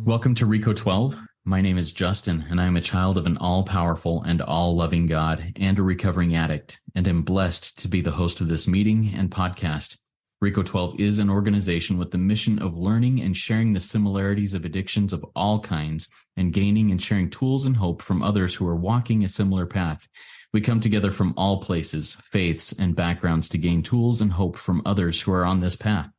Welcome to RECO12. My name is Justin, and I am a child of an all-powerful and all-loving God and a recovering addict, and am blessed to be the host of this meeting and podcast. RECO12 is an organization with the mission of learning and sharing the similarities of addictions of all kinds, and gaining and sharing tools and hope from others who are walking a similar path. We come together from all places, faiths, and backgrounds to gain tools and hope from others who are on this path.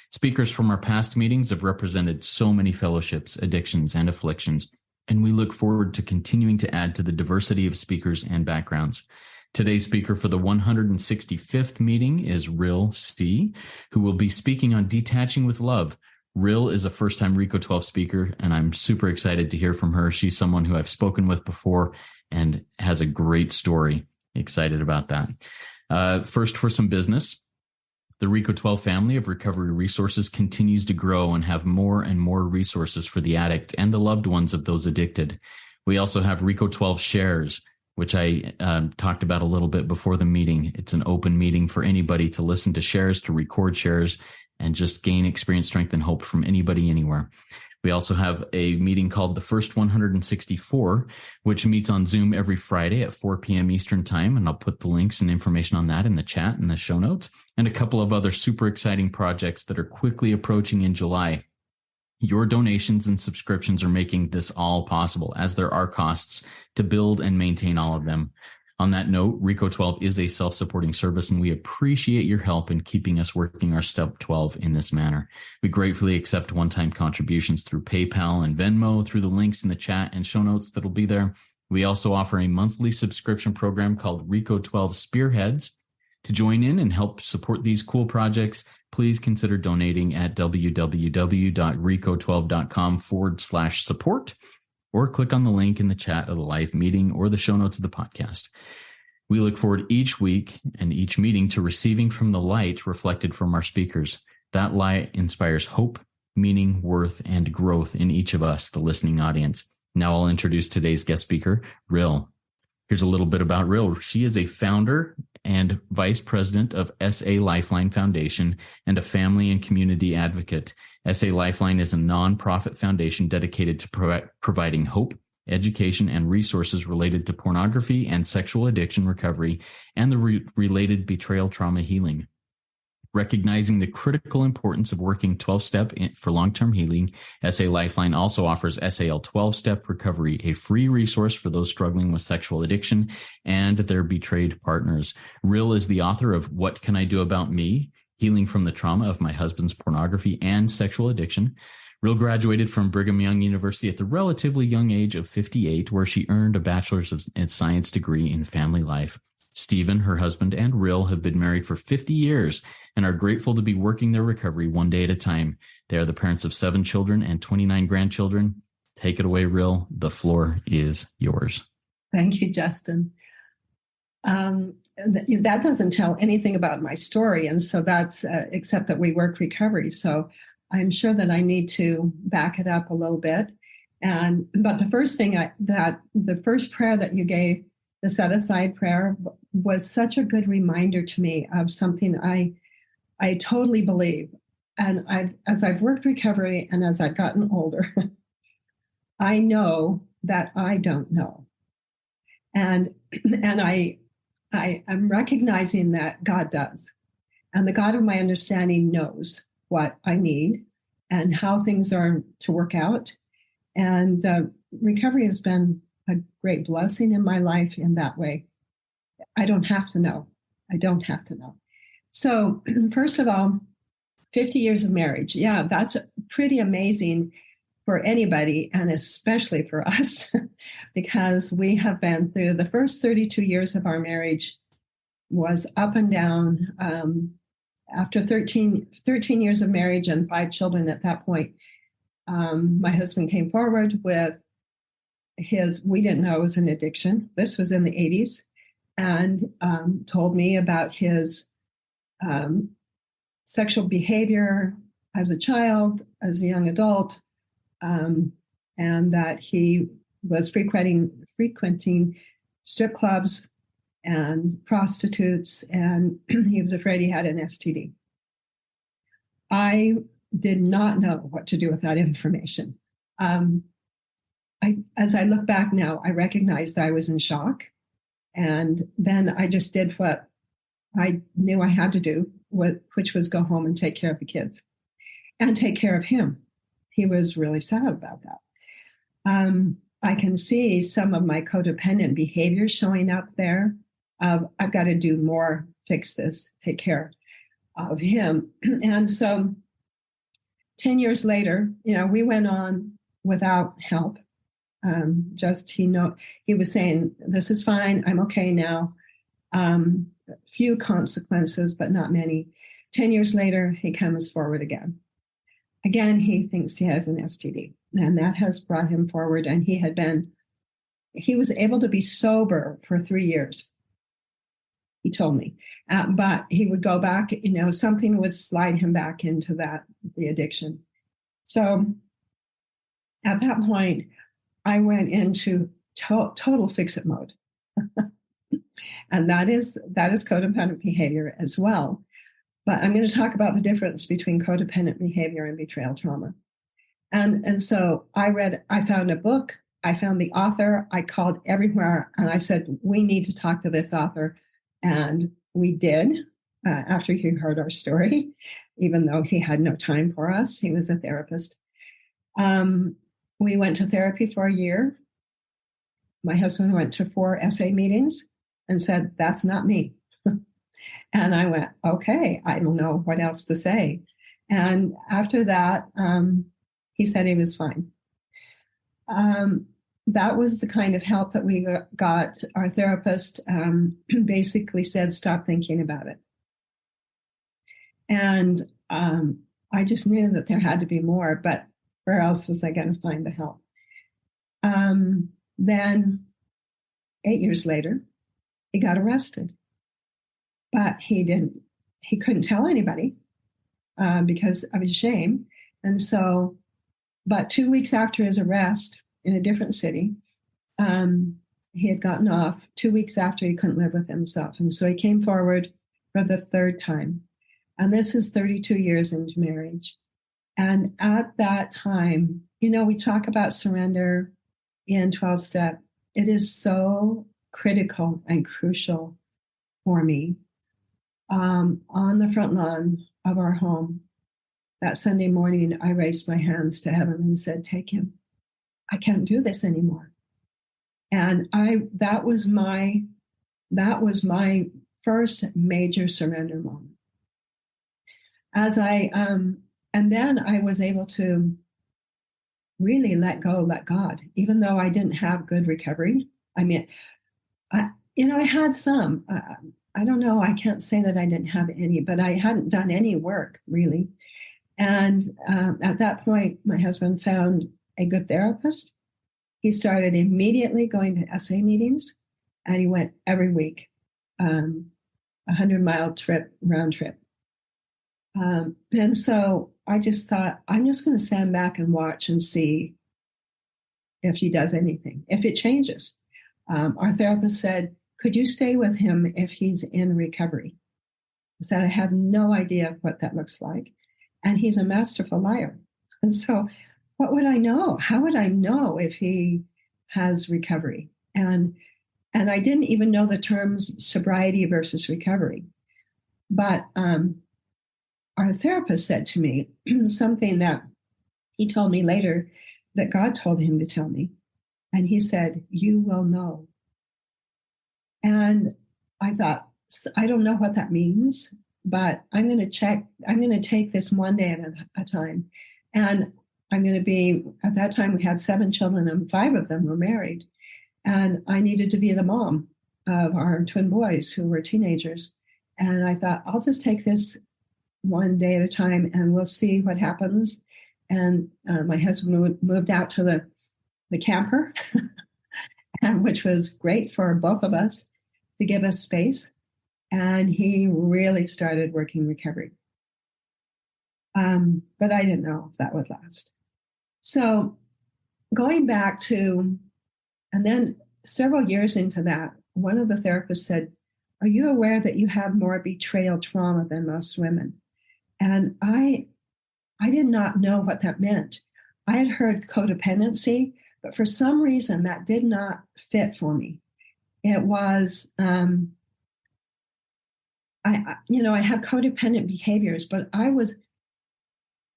Speakers from our past meetings have represented so many fellowships, addictions, and afflictions, and we look forward to continuing to add to the diversity of speakers and backgrounds. Today's speaker for the 165th meeting is Rhyll C., who will be speaking on Detaching with Love. Rhyll is a first-time RECO12 speaker, and I'm super excited to hear from her. She's someone who I've spoken with before and has a great story. Excited about that. First, for some business. The RECO12 family of recovery resources continues to grow and have more and more resources for the addict and the loved ones of those addicted. We also have RECO12 Shares, which I talked about a little bit before the meeting. It's an open meeting for anybody to listen to shares, to record shares, and just gain experience, strength, and hope from anybody, anywhere. We also have a meeting called the First 164, which meets on Zoom every Friday at 4 p.m. Eastern Time, and I'll put the links and information on that in the chat and the show notes, and a couple of other super exciting projects that are quickly approaching in July. Your donations and subscriptions are making this all possible, as there are costs to build and maintain all of them. On that note, RECO12 is a self-supporting service, and we appreciate your help in keeping us working our Step 12 in this manner. We gratefully accept one-time contributions through PayPal and Venmo through the links in the chat and show notes that'll be there. We also offer a monthly subscription program called RECO12 Spearheads. To join in and help support these cool projects, please consider donating at www.reco12.com/support. or click on the link in the chat of the live meeting or the show notes of the podcast. We look forward each week and each meeting to receiving from the light reflected from our speakers. That light inspires hope, meaning, worth, and growth in each of us, the listening audience. Now I'll introduce today's guest speaker, Rhyll. Here's a little bit about Rhyll. She is a founder and vice president of SA Lifeline Foundation and a family and community advocate. SA Lifeline is a nonprofit foundation dedicated to providing hope, education, and resources related to pornography and sexual addiction recovery and the related betrayal trauma healing. Recognizing the critical importance of working 12-step for long-term healing, SA Lifeline also offers SAL 12-step recovery, a free resource for those struggling with sexual addiction and their betrayed partners. Rhyll is the author of What Can I Do About Me? Healing from the Trauma of My Husband's Pornography and Sexual Addiction. Rhyll graduated from Brigham Young University at the relatively young age of 58, where she earned a bachelor's of science degree in family life. Stephen, her husband, and Rhyll have been married for 50 years and are grateful to be working their recovery one day at a time. They are the parents of 7 children and 29 grandchildren. Take it away, Rhyll. The floor is yours. Thank you, Justin. That doesn't tell anything about my story, and so that's except that we work recovery. So I'm sure that I need to back it up a little bit. But the first thing the first prayer that you gave, the set aside prayer, was such a good reminder to me of something I totally believe. And as I've worked recovery and as I've gotten older, I know that I don't know, and I'm recognizing that God does. And the God of my understanding knows what I need and how things are to work out. And recovery has been a great blessing in my life in that way. I don't have to know. So first of all, 50 years of marriage. Yeah, that's pretty amazing for anybody, and especially for us, because we have been through the first 32 years of our marriage was up and down. After 13 years of marriage and 5 children at that point, my husband came forward with we didn't know it was an addiction. This was in the 80s, and told me about his sexual behavior as a child, as a young adult, and that he was frequenting strip clubs and prostitutes, and he was afraid he had an STD. I did not know what to do with that information. Um, as I look back now, I recognized I was in shock. And then I just did what I knew I had to do, which was go home and take care of the kids and take care of him. He was really sad about that. I can see some of my codependent behavior showing up there. I've got to do more, fix this, take care of him. And so 10 years later, we went on without help. He was saying, this is fine, I'm okay now. Few consequences, but not many. 10 years later, he comes forward again. Again, he thinks he has an STD, and that has brought him forward. And he was able to be sober for 3 years, he told me. But he would go back, something would slide him back into the addiction. So at that point, I went into total fix-it mode. And that is codependent behavior as well. But I'm going to talk about the difference between codependent behavior and betrayal trauma. And so I found a book, I found the author, I called everywhere, and I said, we need to talk to this author. And we did, after he heard our story, even though he had no time for us. He was a therapist. We went to therapy for a year. My husband went to 4 SA meetings and said, that's not me. And I went, okay, I don't know what else to say. And after that, he said he was fine. That was the kind of help that we got. Our therapist basically said, stop thinking about it. And I just knew that there had to be more, but where else was I going to find the help? Then 8 years later, he got arrested. But he couldn't tell anybody because of his shame. And so, but 2 weeks after his arrest in a different city, he had gotten off. 2 weeks after, he couldn't live with himself. And so he came forward for the 3rd time. And this is 32 years into marriage. And at that time, we talk about surrender in 12-step. It is so critical and crucial for me. On the front lawn of our home, that Sunday morning, I raised my hands to heaven and said, take him. I can't do this anymore. And that was my first major surrender moment. And then I was able to really let God, even though I didn't have good recovery. I mean, I had some. I don't know. I can't say that I didn't have any, but I hadn't done any work, really. And at that point, my husband found a good therapist. He started immediately going to SA meetings, and he went every week, 100-mile round trip. And so I just thought, I'm just going to stand back and watch and see if he does anything, if it changes. Our therapist said, could you stay with him if he's in recovery? I said, I have no idea what that looks like. And he's a masterful liar. And so what would I know? How would I know if he has recovery? And I didn't even know the terms sobriety versus recovery. But our therapist said to me something that he told me later that God told him to tell me. And he said, you will know. And I thought, I don't know what that means, but I'm going to check. I'm going to take this one day at a time. And I'm going to be, at that time, we had 7 children and 5 of them were married. And I needed to be the mom of our twin boys who were teenagers. And I thought, I'll just take this one day at a time and we'll see what happens. And my husband moved out to the camper, which was great for both of us to give us space. And he really started working recovery. But I didn't know if that would last. So going back to, and then several years into that, one of the therapists said, are you aware that you have more betrayal trauma than most women? And I did not know what that meant. I had heard codependency, but for some reason that did not fit for me. It was, I have codependent behaviors, but I was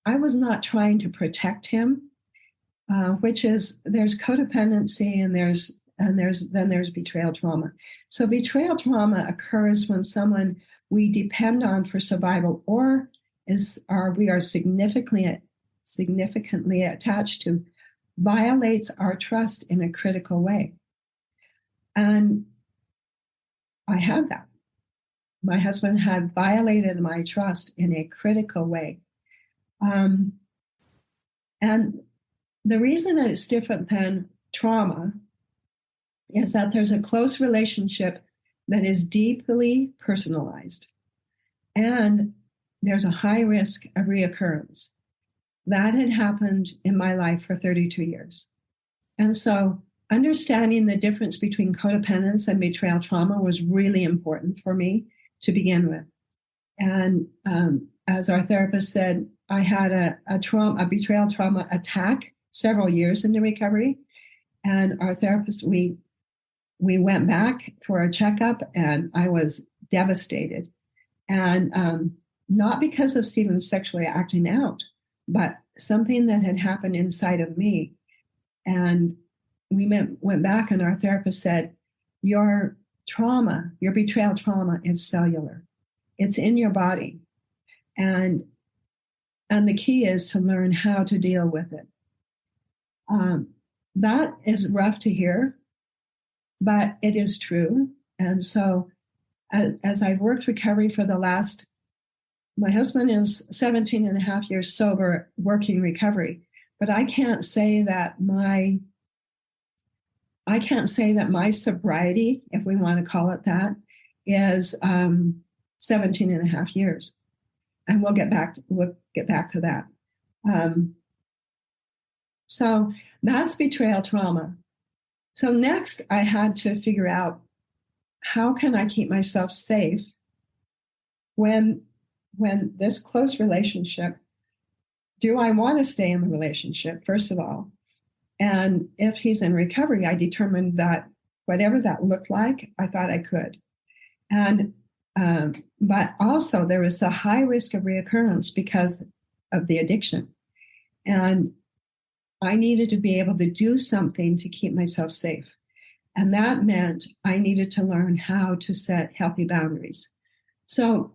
not trying to protect him, which is there's codependency and there's betrayal trauma. So betrayal trauma occurs when someone we depend on for survival or we are significantly attached to violates our trust in a critical way. And I had that. My husband had violated my trust in a critical way. And the reason that it's different than trauma is that there's a close relationship that is deeply personalized. And there's a high risk of reoccurrence. That had happened in my life for 32 years. And so understanding the difference between codependence and betrayal trauma was really important for me to begin with. And as our therapist said, I had a betrayal trauma attack several years into recovery. And our therapist, we went back for a checkup, and I was devastated. And not because of Stephen sexually acting out, but something that had happened inside of me. And we went back, and our therapist said, your trauma, your betrayal trauma is cellular. It's in your body. And the key is to learn how to deal with it. That is rough to hear, but it is true. And so as I've worked recovery for my husband is 17 and a half years sober, working recovery, but I can't say that my sobriety, if we want to call it that, is 17 and a half years. And we'll get back to that. So that's betrayal trauma. So next I had to figure out, how can I keep myself safe when this close relationship, do I want to stay in the relationship, first of all? And if he's in recovery, I determined that whatever that looked like, I thought I could. And but also there was a high risk of reoccurrence because of the addiction. And I needed to be able to do something to keep myself safe. And that meant I needed to learn how to set healthy boundaries. So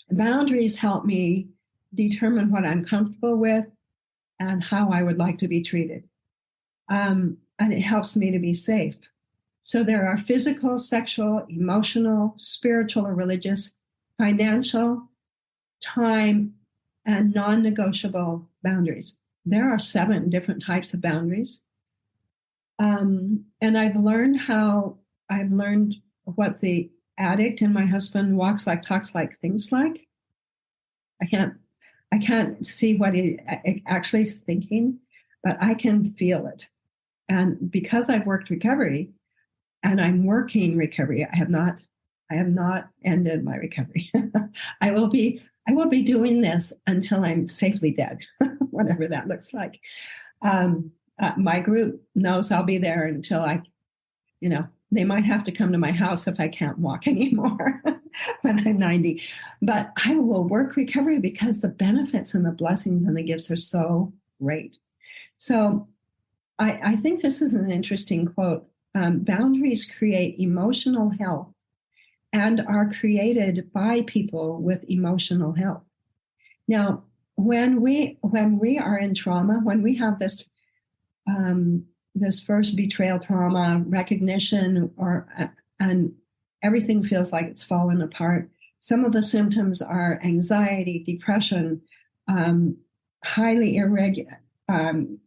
boundaries help me determine what I'm comfortable with and how I would like to be treated. And it helps me to be safe. So there are physical, sexual, emotional, spiritual or religious, financial, time, and non-negotiable boundaries. There are 7 different types of boundaries. And I've learned what the addict and my husband walks like, talks like, thinks like. I can't see what he actually is thinking, but I can feel it. And because I've worked recovery and I'm working recovery, I have not ended my recovery. I will be doing this until I'm safely dead, whatever that looks like. My group knows I'll be there until they might have to come to my house if I can't walk anymore when I'm 90. But I will work recovery because the benefits and the blessings and the gifts are so great. So I think this is an interesting quote. Boundaries create emotional health and are created by people with emotional health. Now, when we are in trauma, when we have this first betrayal trauma recognition, and everything feels like it's fallen apart. Some of the symptoms are anxiety, depression, highly irregular,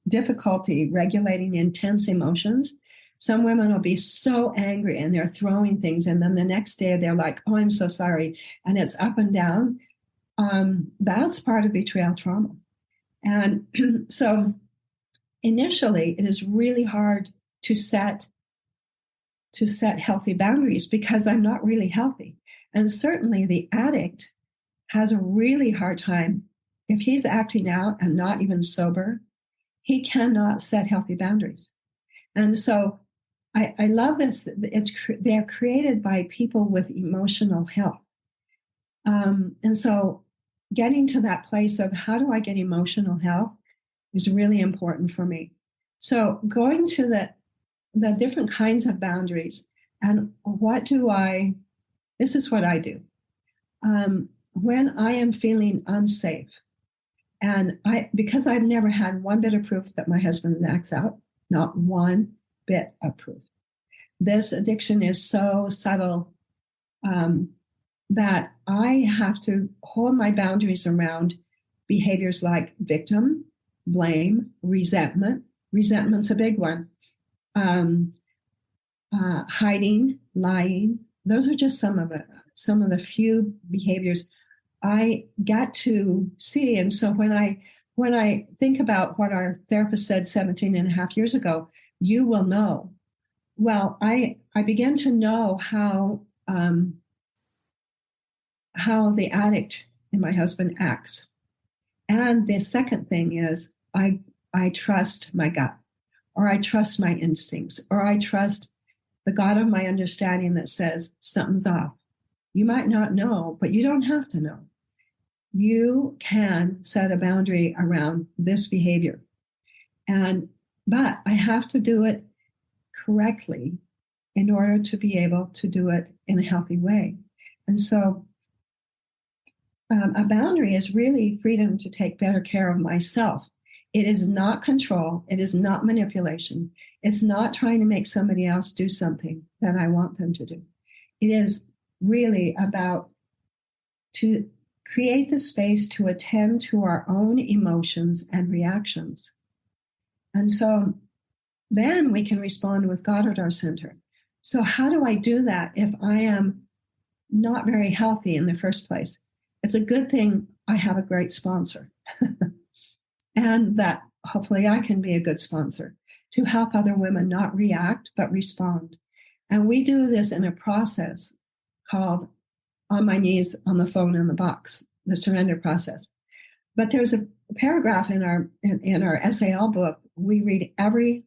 difficulty regulating intense emotions. Some women will be so angry and they're throwing things, and then the next day they're like, "Oh, I'm so sorry," and it's up and down. That's part of betrayal trauma, and so. Initially, it is really hard to set healthy boundaries because I'm not really healthy. And certainly the addict has a really hard time if he's acting out and not even sober, he cannot set healthy boundaries. And so I love this. They're created by people with emotional health. And so getting to that place of how do I get emotional health is really important for me. So going to the different kinds of boundaries and this is what I do. When I am feeling unsafe, and because I've never had one bit of proof that my husband acts out, not one bit of proof. This addiction is so subtle that I have to hold my boundaries around behaviors like victim, blame, resentment. Resentment's a big one. Hiding, lying. Those are just some of the few behaviors I got to see. And so when I think about what our therapist said 17 and a half years ago, you will know. Well, I began to know how the addict in my husband acts. And the second thing is I trust my gut, or I trust my instincts, or I trust the God of my understanding that says something's off. You might not know, but you don't have to know. You can set a boundary around this behavior. But I have to do it correctly in order to be able to do it in a healthy way. And so a boundary is really freedom to take better care of myself. It is not control. It is not manipulation. It's not trying to make somebody else do something that I want them to do. It is really about to create the space to attend to our own emotions and reactions. And so then we can respond with God at our center. So how do I do that if I am not very healthy in the first place? It's a good thing I have a great sponsor. And that hopefully I can be a good sponsor to help other women not react, but respond. And we do this in a process called On My Knees, on the Phone, in the Box, the surrender process. But there's a paragraph in our SAL book we read every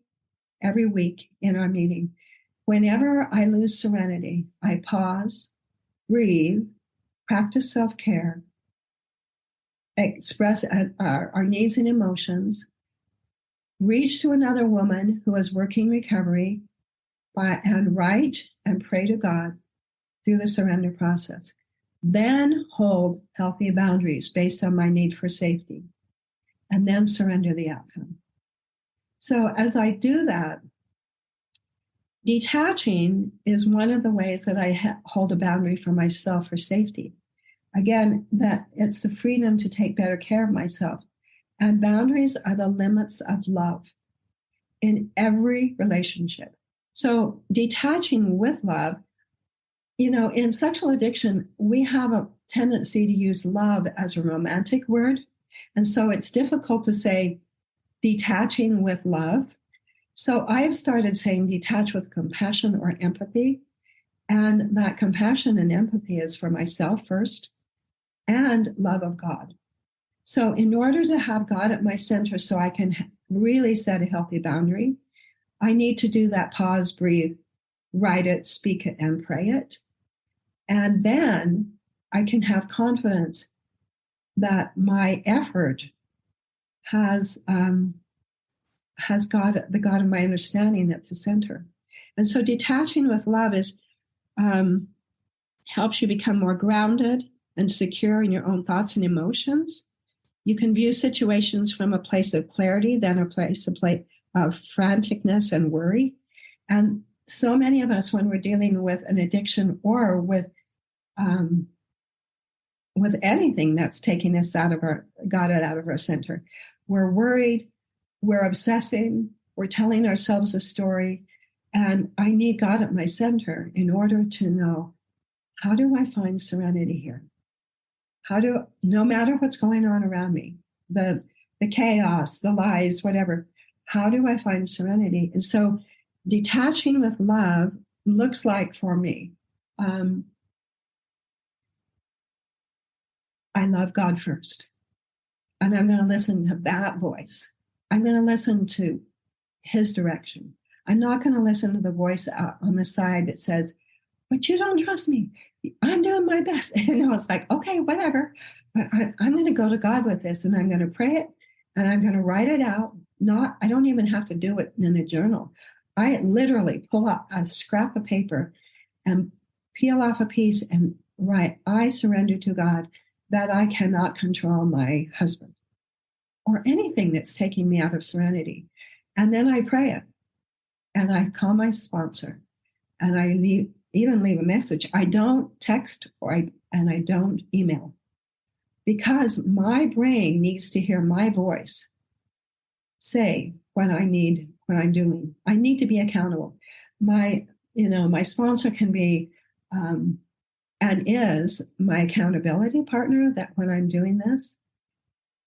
week in our meeting. Whenever I lose serenity, I pause, breathe, practice self-care, express our needs and emotions, reach to another woman who is working recovery, and write and pray to God through the surrender process. Then hold healthy boundaries based on my need for safety, and then surrender the outcome. So as I do that, detaching is one of the ways that I hold a boundary for myself for safety. Again, that it's the freedom to take better care of myself. And boundaries are the limits of love in every relationship. So detaching with love, in sexual addiction, we have a tendency to use love as a romantic word. And so it's difficult to say detaching with love. So I've started saying detach with compassion or empathy. And that compassion and empathy is for myself first and love of God. So in order to have God at my center so I can really set a healthy boundary, I need to do that pause, breathe, write it, speak it, and pray it. And then I can have confidence that my effort has God, the God of my understanding, at the center. And so detaching with love helps you become more grounded and secure in your own thoughts and emotions. You can view situations from a place of clarity than a place of franticness and worry. And so many of us, when we're dealing with an addiction or with anything that's taking us out of our center, we're worried, we're obsessing, we're telling ourselves a story. And I need God at my center in order to know, how do I find serenity here? No matter what's going on around me, the chaos, the lies, whatever, how do I find serenity? And so detaching with love looks like, for me, I love God first. And I'm going to listen to that voice. I'm going to listen to his direction. I'm not going to listen to the voice out on the side that says, but you don't trust me. I'm doing my best. It's like, okay, whatever. But I'm going to go to God with this, and I'm going to pray it, and I'm going to write it out. I don't even have to do it in a journal. I literally pull out a scrap of paper and peel off a piece and write, I surrender to God that I cannot control my husband or anything that's taking me out of serenity. And then I pray it. And I call my sponsor, and I even leave a message. I don't text and I don't email, because my brain needs to hear my voice say what I'm doing. I need to be accountable. My sponsor can be and is my accountability partner that when I'm doing this,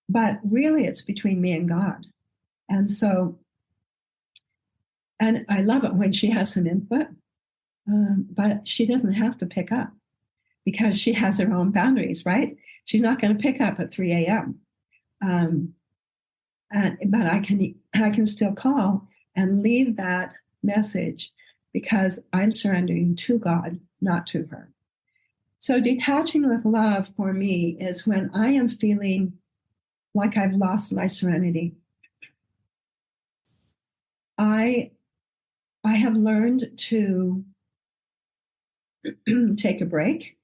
but really it's between me and God. And so, and I love it when she has some input, but she doesn't have to pick up because she has her own boundaries, right? She's not going to pick up at 3 a.m. But I can still call and leave that message because I'm surrendering to God, not to her. So detaching with love for me is when I am feeling like I've lost my serenity. I have learned to take a break.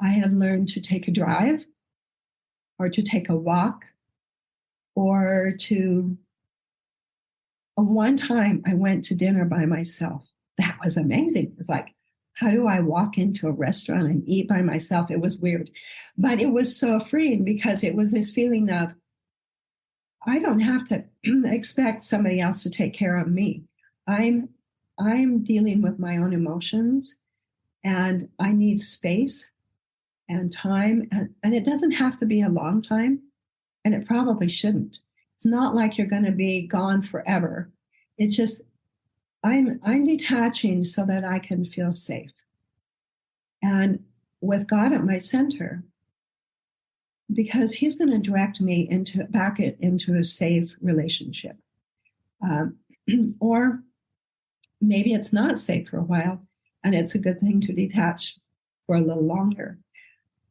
I have learned to take a drive or to take a walk or to... One time I went to dinner by myself. That was amazing. It was like, how do I walk into a restaurant and eat by myself? It was weird, but it was so freeing because it was this feeling of, I don't have to expect somebody else to take care of me. I'm dealing with my own emotions, and I need space and time, and it doesn't have to be a long time, and it probably shouldn't. It's not like you're going to be gone forever. It's just I'm detaching so that I can feel safe. And with God at my center, because he's going to direct me back into a safe relationship. Or maybe it's not safe for a while, and it's a good thing to detach for a little longer.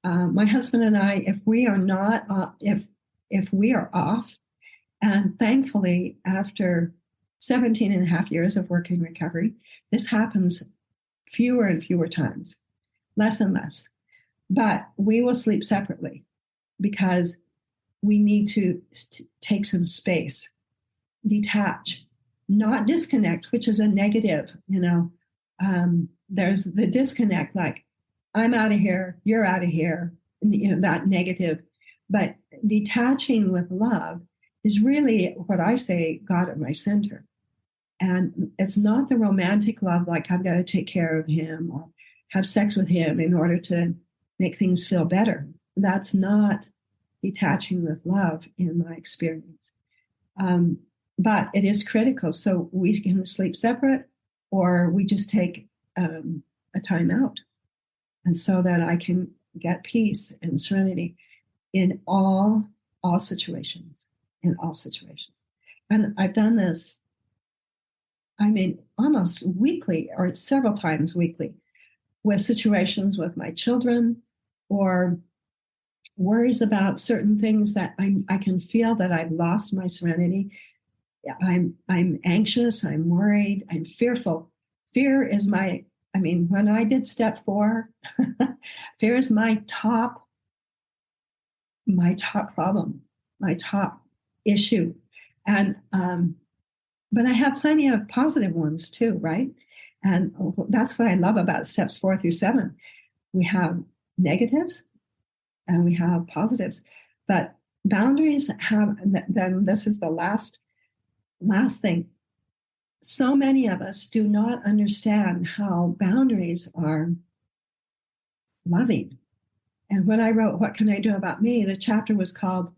My husband and I, if we are off, and thankfully, after 17 and a half years of work in recovery, this happens fewer and fewer times, less and less. But we will sleep separately because we need to take some space, detach, not disconnect, which is a negative. There's the disconnect, like I'm out of here, you're out of here, that negative. But detaching with love is really what I say, God at my center. And it's not the romantic love, like I've got to take care of him or have sex with him in order to make things feel better. That's not detaching with love in my experience. But it is critical. So we can sleep separate, or we just take a time out, and so that I can get peace and serenity in all situations, And I've done this, almost weekly or several times weekly, with situations with my children or worries about certain things that I can feel that I've lost my serenity. I'm anxious, I'm worried, I'm fearful. Fear is when I did step 4, fear is my top problem, my top issue. And but I have plenty of positive ones too, right? And that's what I love about steps 4 through 7. We have negatives and we have positives, but boundaries have, then this is the last thing. So many of us do not understand how boundaries are loving. And when I wrote, What Can I Do About Me?, the chapter was called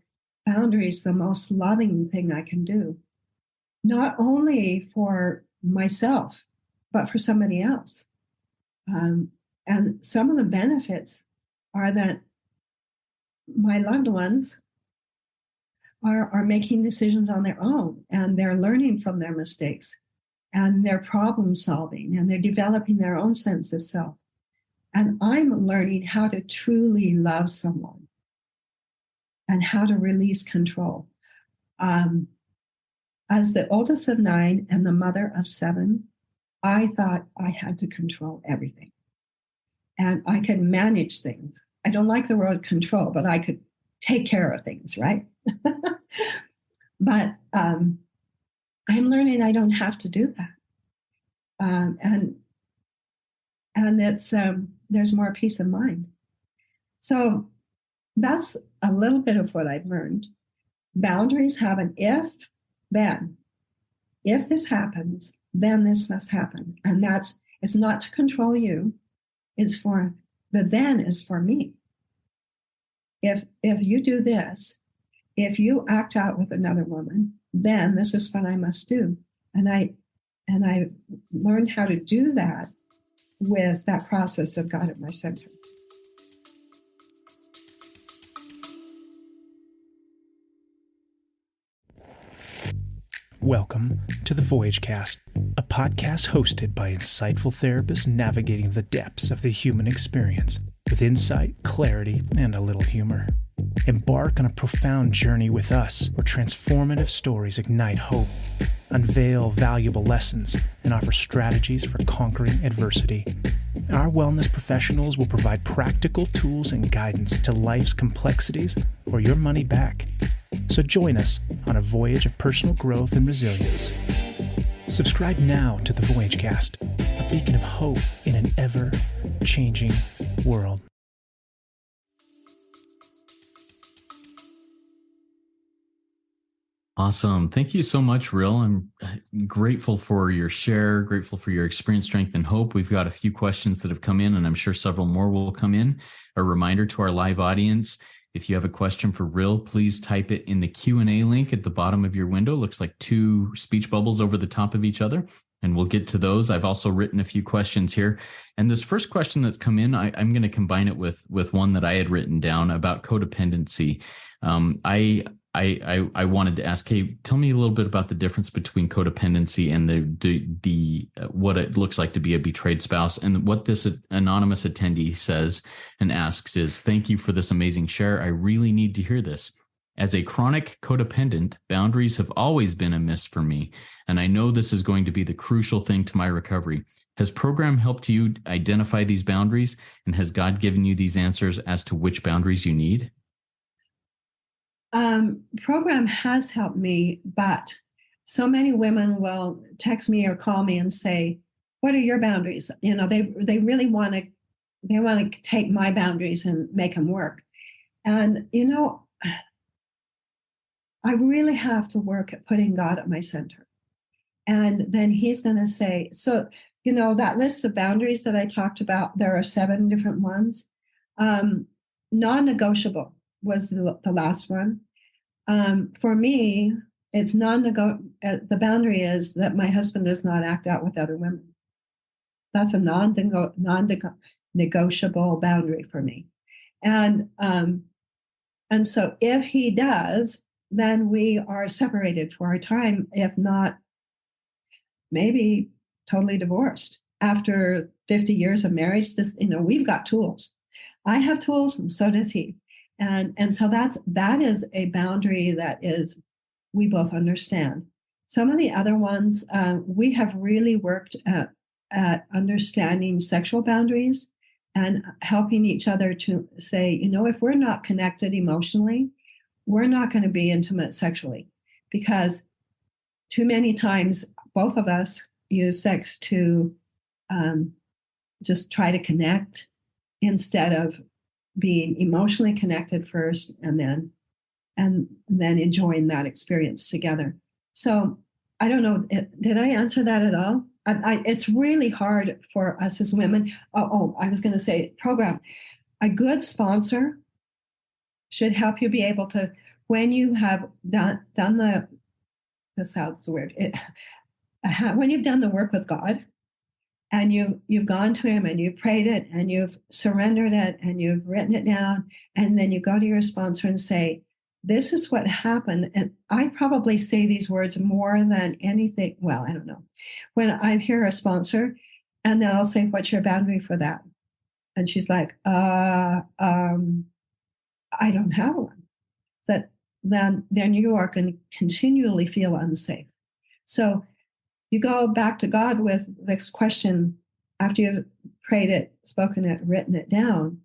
Boundaries, the Most Loving Thing I Can Do. Not only for myself, but for somebody else. And some of the benefits are that my loved ones are making decisions on their own, and they're learning from their mistakes, and they're problem solving, and they're developing their own sense of self. And I'm learning how to truly love someone and how to release control. As the oldest of 9 and the mother of 7, I thought I had to control everything. And I could manage things. I don't like the word control, but I could take care of things, right? But I'm learning I don't have to do that. And it's there's more peace of mind. So that's a little bit of what I've learned. Boundaries have an if, then. If this happens, then this must happen. And it's not to control you. The then is for me. If you do this, if you act out with another woman, then this is what I must do. And I learned how to do that with that process of God at my center. Welcome to the Voyage Cast, a podcast hosted by insightful therapists navigating the depths of the human experience with insight, clarity, and a little humor. Embark on a profound journey with us where transformative stories ignite hope, unveil valuable lessons, and offer strategies for conquering adversity. Our wellness professionals will provide practical tools and guidance to life's complexities or your money back. So join us on a voyage of personal growth and resilience. Subscribe now to the Voyage Cast, a beacon of hope in an ever-changing world. Awesome. Thank you so much, Rhyll. I'm grateful for your share, grateful for your experience, strength, and hope. We've got a few questions that have come in, and I'm sure several more will come in. A reminder to our live audience, if you have a question for Rhyll, please type it in the Q&A link at the bottom of your window. It looks like 2 speech bubbles over the top of each other, and we'll get to those. I've also written a few questions here. And this first question that's come in, I'm going to combine it with one that I had written down about codependency. I wanted to ask, hey, tell me a little bit about the difference between codependency and the what it looks like to be a betrayed spouse. And what this anonymous attendee says and asks is, thank you for this amazing share. I really need to hear this. As a chronic codependent, boundaries have always been a miss for me, and I know this is going to be the crucial thing to my recovery. Has program helped you identify these boundaries, and has God given you these answers as to which boundaries you need? Program has helped me, but so many women will text me or call me and say, what are your boundaries? You know, they really want to take my boundaries and make them work. And, you know, I really have to work at putting God at my center. And then he's going to say, so, you know, that list of boundaries that I talked about, there are 7 different ones. Non-negotiable was the last one. For me, it's the boundary is that my husband does not act out with other women. That's a non-negotiable boundary for me. And so if he does, then we are separated for a time, if not maybe totally divorced. After 50 years of marriage, we've got tools. I have tools, and so does he. And so that is a boundary that is, we both understand. Some of the other ones, we have really worked at understanding sexual boundaries and helping each other to say, you know, if we're not connected emotionally, we're not going to be intimate sexually, because too many times both of us use sex to just try to connect instead of being emotionally connected first and then enjoying that experience together. So I don't know, did I answer that at all? It's really hard for us as women. I was going to say, program, a good sponsor should help you be able to, when you have done this sounds weird, when you've done the work with God, and you've gone to him and you've prayed it and you've surrendered it and you've written it down, and then you go to your sponsor and say, this is what happened. And I probably say these words more than anything. Well, I don't know. When I hear a sponsor, and then I'll say, what's your boundary for that? And she's like, I don't have one. Then you are going to continually feel unsafe. So you go back to God with this question after you've prayed it, spoken it, written it down,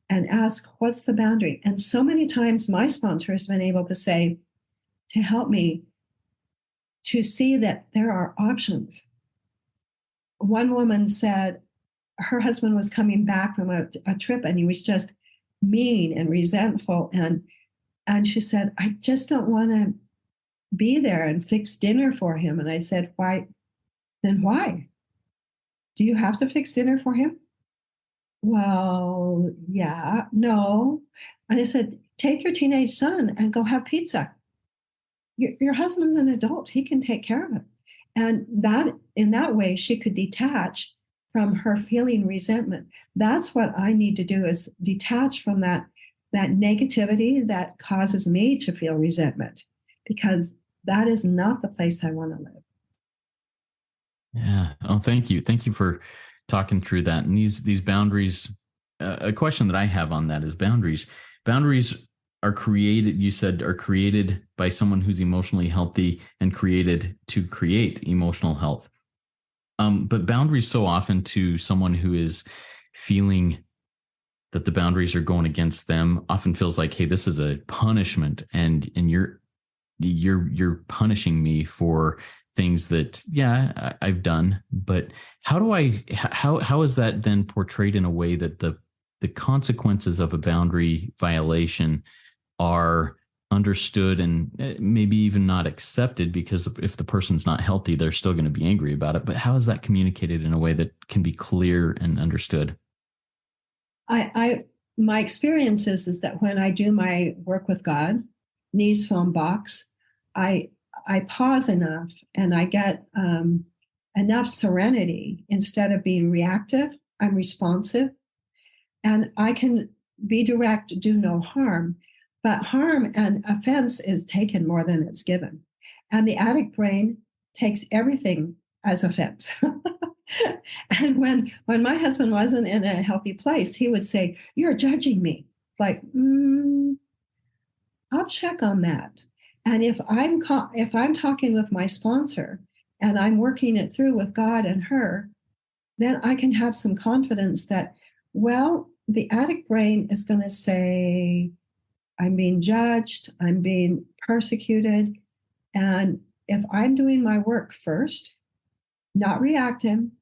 and ask, what's the boundary? And so many times my sponsor has been able to say, to help me to see that there are options. One woman said her husband was coming back from a trip and he was just mean and resentful. And she said, I just don't want to be there and fix dinner for him. And I said, why? Then why? Do you have to fix dinner for him? Well, yeah, no. And I said, take your teenage son and go have pizza. Your husband's an adult. He can take care of it. And that, in that way, she could detach from her feeling resentment. That's what I need to do, is detach from that negativity that causes me to feel resentment, because that is not the place I want to live. Yeah. Oh, thank you. Thank you for talking through that. And these boundaries, a question that I have on that is boundaries. Boundaries are created, you said, are created by someone who's emotionally healthy and created to create emotional health. But boundaries so often to someone who is feeling that the boundaries are going against them often feels like, hey, this is a punishment, and you're punishing me for things that, yeah, I've done. But how is that then portrayed in a way that the consequences of a boundary violation are understood and maybe even not accepted? Because if the person's not healthy, they're still going to be angry about it. But how is that communicated in a way that can be clear and understood? My experience is that when I do my work with God, knees, phone, box, I pause enough and I get enough serenity. Instead of being reactive, I'm responsive, and I can be direct, do no harm. But harm and offense is taken more than it's given. And the addict brain takes everything as offense. And when my husband wasn't in a healthy place, he would say, you're judging me. It's like, I'll check on that. And if I'm talking with my sponsor and I'm working it through with God and her, then I can have some confidence that, well, the addict brain is going to say, I'm being judged, I'm being persecuted. And if I'm doing my work first, not reacting,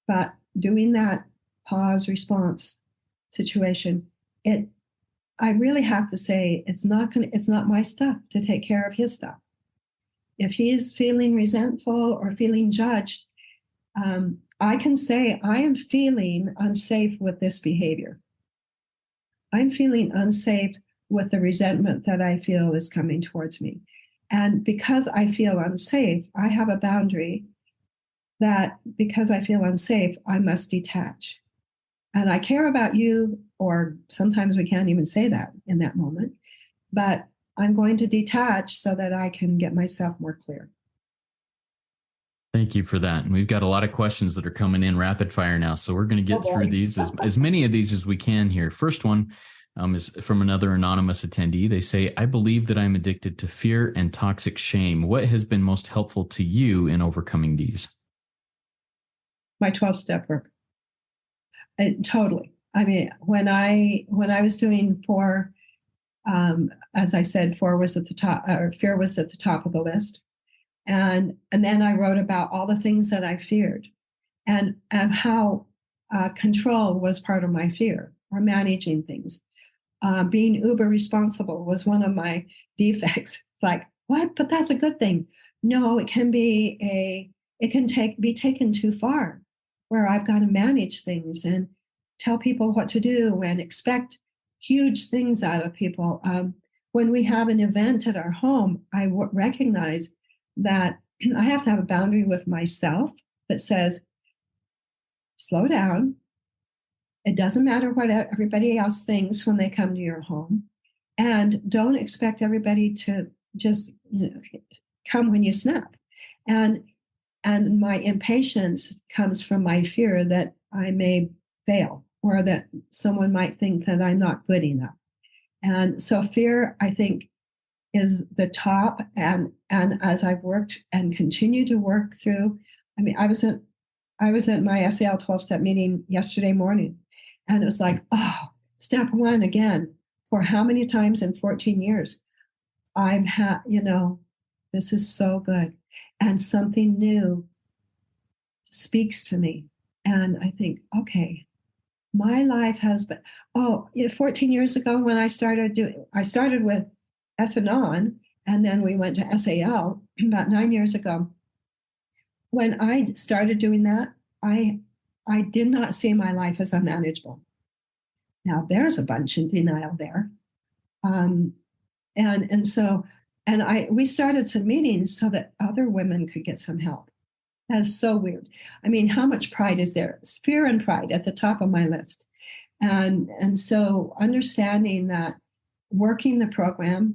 but doing that pause response situation, I really have to say it's not my stuff to take care of his stuff. If he's feeling resentful or feeling judged, I can say, I am feeling unsafe with this behavior. I'm feeling unsafe with the resentment that I feel is coming towards me. And because I feel unsafe, I have a boundary that because I feel unsafe, I must detach. And I care about you, or sometimes we can't even say that in that moment, but I'm going to detach so that I can get myself more clear. Thank you for that. And we've got a lot of questions that are coming in rapid fire now. So we're going to get through these, as many of these as we can here. First one is from another anonymous attendee. They say, I believe that I'm addicted to fear and toxic shame. What has been most helpful to you in overcoming these? My 12-step work. Totally. I mean, when I was doing 4, as I said, 4 was at the top, or fear was at the top of the list. And then I wrote about all the things that I feared, and how control was part of my fear, or managing things. Being uber responsible was one of my defects. It's like, what? But that's a good thing. No, it can be be taken too far, where I've got to manage things and tell people what to do and expect huge things out of people. When we have an event at our home, I recognize that I have to have a boundary with myself that says, slow down. It doesn't matter what everybody else thinks when they come to your home. And don't expect everybody to just come when you snap. And my impatience comes from my fear that I may fail or that someone might think that I'm not good enough. And so fear, I think, is the top. And as I've worked and continue to work through, I mean, I was at my SAL 12-step meeting yesterday morning, and it was like, oh, step one again. For how many times in 14 years I've had, this is so good. And something new speaks to me. And I think, okay, my life has been, 14 years ago when I started with S&On, and then we went to SAL about 9 years ago. When I started doing that, I did not see my life as unmanageable. Now there's a bunch in denial there. We started some meetings so that other women could get some help. That's so weird. I mean, how much pride is there? Fear and pride at the top of my list. And so understanding that working the program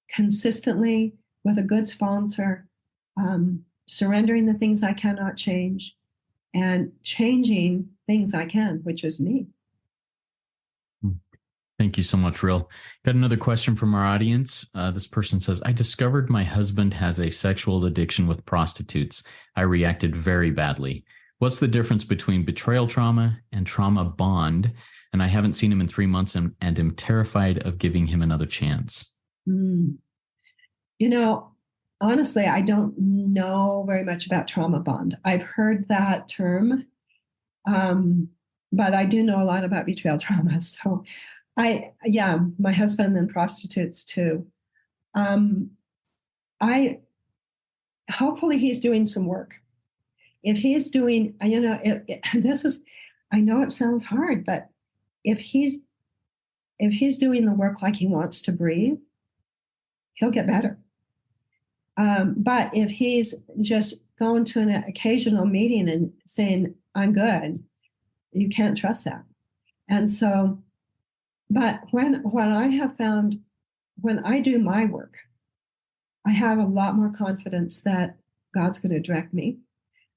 consistently with a good sponsor, surrendering the things I cannot change, and changing things I can, which is me. Thank you so much, Rhyll. Got another question from our audience. This person says, I discovered my husband has a sexual addiction with prostitutes. I reacted very badly. What's the difference between betrayal trauma and trauma bond? And I haven't seen him in 3 months and am terrified of giving him another chance. Honestly, I don't know very much about trauma bond. I've heard that term, but I do know a lot about betrayal trauma. So my husband and prostitutes too. Hopefully he's doing some work. If he's doing, I know it sounds hard, but if he's doing the work like he wants to breathe, he'll get better. But if he's just going to an occasional meeting and saying, I'm good, you can't trust that. And so, but what I have found, when I do my work, I have a lot more confidence that God's going to direct me.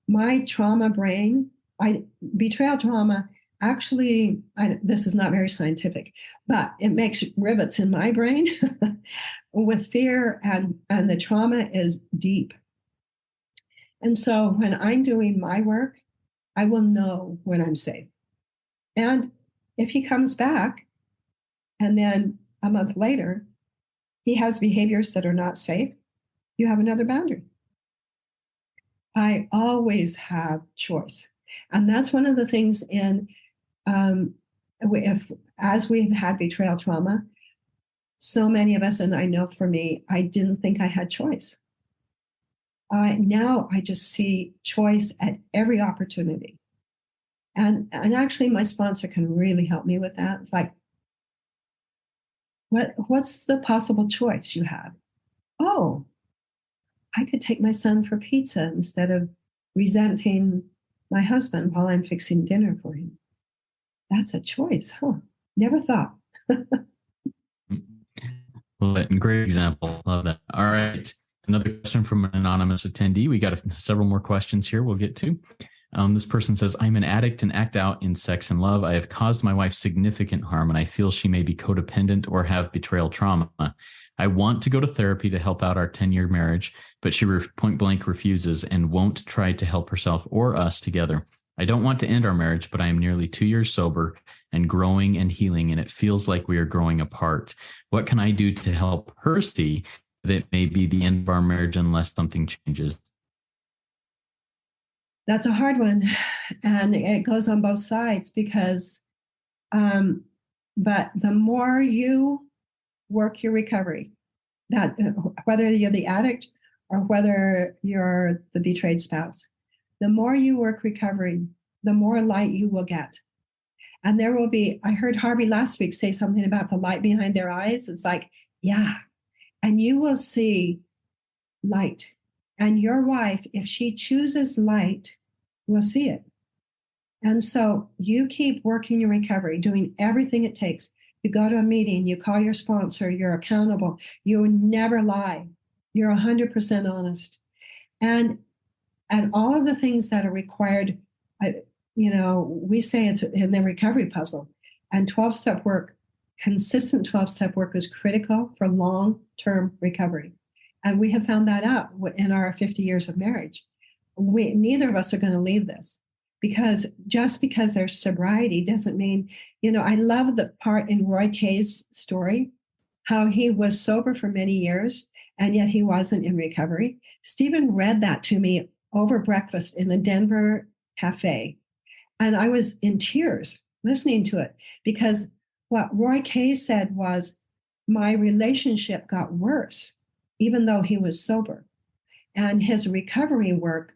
My trauma brain, betrayal trauma, actually, this is not very scientific, but it makes rivets in my brain with fear, and the trauma is deep. And so when I'm doing my work, I will know when I'm safe. And if he comes back, and then a month later, he has behaviors that are not safe, you have another boundary. I always have choice. And that's one of the things as we've had betrayal trauma, so many of us, and I know for me, I didn't think I had choice. Now I just see choice at every opportunity. And actually my sponsor can really help me with that. It's like, what's the possible choice you have? Oh, I could take my son for pizza instead of resenting my husband while I'm fixing dinner for him. That's a choice, huh? Never thought. Love it. Great example. Love that. All right. Another question from an anonymous attendee. We got several more questions here we'll get to. This person says, I'm an addict and act out in sex and love. I have caused my wife significant harm, and I feel she may be codependent or have betrayal trauma. I want to go to therapy to help out our 10-year marriage, but she point blank refuses and won't try to help herself or us together. I don't want to end our marriage, but I am nearly 2 years sober and growing and healing, and it feels like we are growing apart. What can I do to help her see that it may be the end of our marriage unless something changes? That's a hard one. And it goes on both sides because, but the more you work your recovery, that whether you're the addict or whether you're the betrayed spouse, the more you work recovery, the more light you will get. And there will be, I heard Harvey last week say something about the light behind their eyes. It's like, yeah. And you will see light. And your wife, if she chooses light, will see it. And so you keep working your recovery, doing everything it takes. You go to a meeting, you call your sponsor, you're accountable, you never lie, you're 100% honest. And all of the things that are required, we say it's in the recovery puzzle. And 12-step work, consistent 12-step work is critical for long-term recovery. And we have found that out in our 50 years of marriage. Neither of us are going to leave this, because just because there's sobriety doesn't mean, I love the part in Roy Kay's story, how he was sober for many years and yet he wasn't in recovery. Stephen read that to me over breakfast in the Denver cafe. And I was in tears listening to it, because what Roy Kay said was, my relationship got worse, even though he was sober. And his recovery work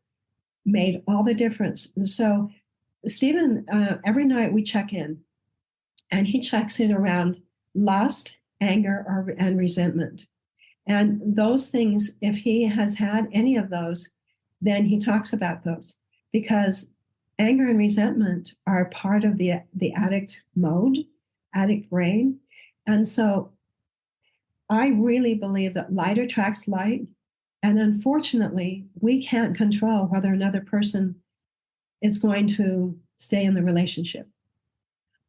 made all the difference. And so Stephen, every night we check in, and he checks in around lust, anger, and resentment. And those things, if he has had any of those, then he talks about those, because anger and resentment are part of the addict mode, addict brain. And so I really believe that light attracts light. And unfortunately, we can't control whether another person is going to stay in the relationship.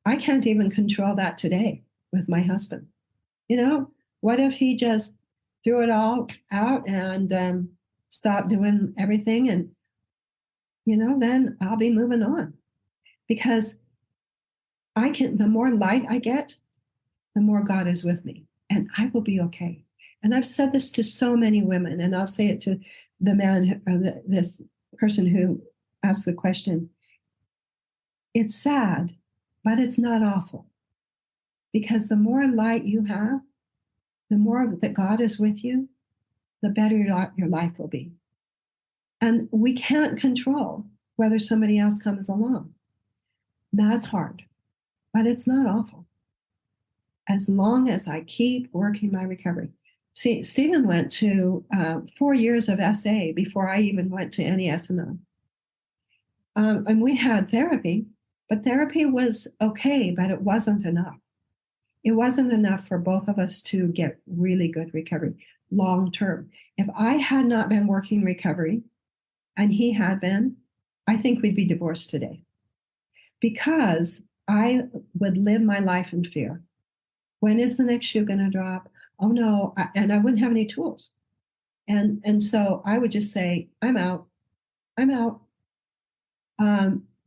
I can't even control that today with my husband. What if he just threw it all out and stopped doing everything? And, then I'll be moving on, because the more light I get, the more God is with me, and I will be okay. And I've said this to so many women, and I'll say it to the man, this person who asked the question. It's sad, but it's not awful, because the more light you have, the more that God is with you, the better your life will be. And we can't control whether somebody else comes along. That's hard, but it's not awful, as long as I keep working my recovery. See, Stephen went to 4 years of SA before I even went to any S&O. And we had therapy, but therapy was okay, but it wasn't enough. It wasn't enough for both of us to get really good recovery long term. If I had not been working recovery and he had been, I think we'd be divorced today, because I would live my life in fear. When is the next shoe going to drop? Oh no, and I wouldn't have any tools. And so I would just say, I'm out.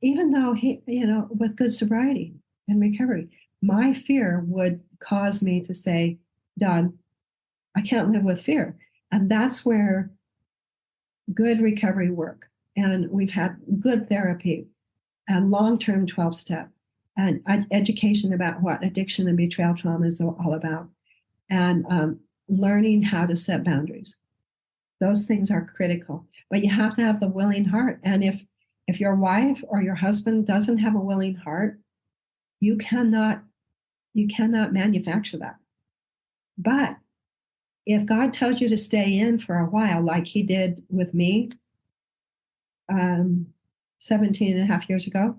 Even though he, with good sobriety and recovery, my fear would cause me to say, done, I can't live with fear. And that's where good recovery work, and we've had good therapy and long-term 12-step and education about what addiction and betrayal trauma is all about, and learning how to set boundaries. Those things are critical, but you have to have the willing heart. And if your wife or your husband doesn't have a willing heart, you cannot manufacture that. But if God tells you to stay in for a while, like he did with me 17 and a half years ago,